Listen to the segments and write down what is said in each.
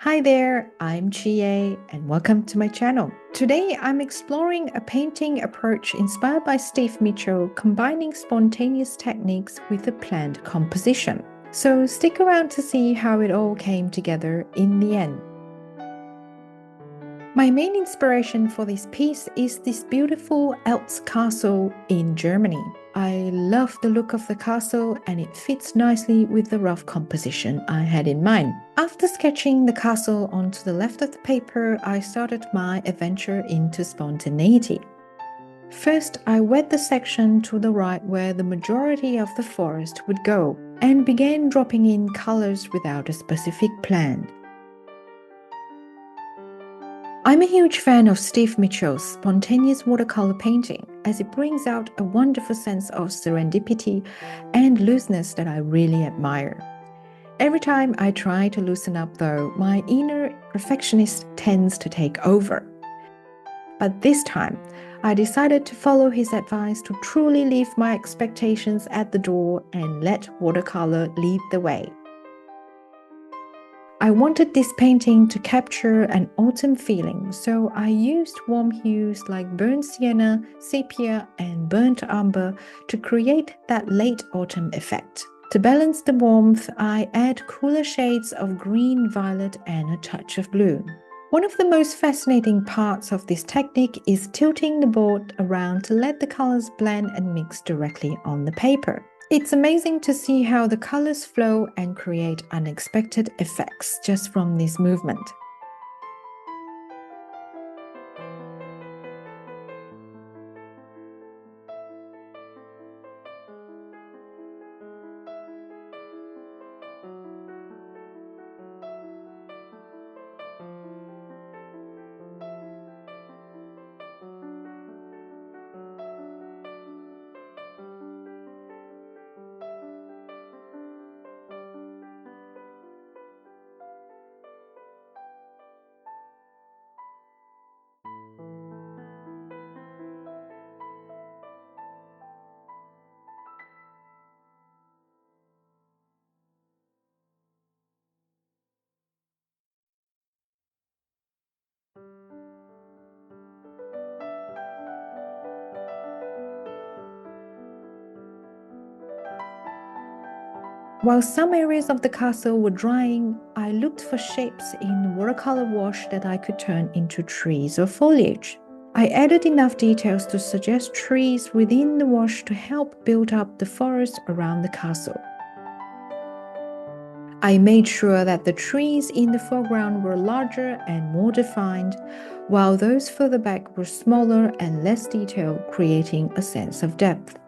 Hi there, I'm Chie and welcome to my channel. Today I'm exploring a painting approach inspired by Steve Mitchell, combining spontaneous techniques with a planned composition. So stick around to see how it all came together in the end. My main inspiration for this piece is this beautiful Eltz Castle in Germany. I love the look of the castle and it fits nicely with the rough composition I had in mind. After sketching the castle onto the left of the paper, I started my adventure into spontaneity. First, I wet the section to the right where the majority of the forest would go and began dropping in colors without a specific plan. I'm a huge fan of Steve Mitchell's spontaneous watercolor painting, as it brings out a wonderful sense of serendipity and looseness that I really admire. Every time I try to loosen up, though, my inner perfectionist tends to take over. But this time, I decided to follow his advice to truly leave my expectations at the door and let watercolor lead the way. I wanted this painting to capture an autumn feeling, so I used warm hues like burnt sienna, sepia, and burnt umber to create that late autumn effect. To balance the warmth, I add cooler shades of green, violet, and a touch of blue. One of the most fascinating parts of this technique is tilting the board around to let the colors blend and mix directly on the paper. It's amazing to see how the colors flow and create unexpected effects just from this movement. While some areas of the castle were drying, I looked for shapes in watercolor wash that I could turn into trees or foliage. I added enough details to suggest trees within the wash to help build up the forest around the castle. I made sure that the trees in the foreground were larger and more defined, while those further back were smaller and less detailed, creating a sense of depth.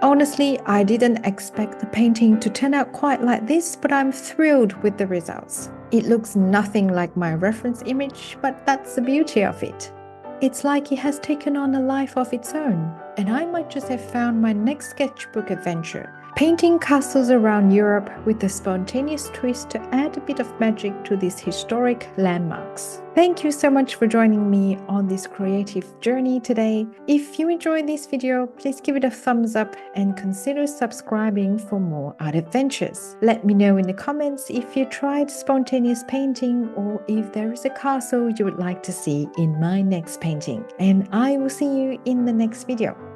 Honestly, I didn't expect the painting to turn out quite like this, but I'm thrilled with the results. It looks nothing like my reference image, but that's the beauty of it. It's like it has taken on a life of its own, and I might just have found my next sketchbook adventure, painting castles around Europe with a spontaneous twist to add a bit of magic to these historic landmarks. Thank you so much for joining me on this creative journey today. If you enjoyed this video, please give it a thumbs up and consider subscribing for more art adventures. Let me know in the comments if you tried spontaneous painting or if there is a castle you would like to see in my next painting. And I will see you in the next video.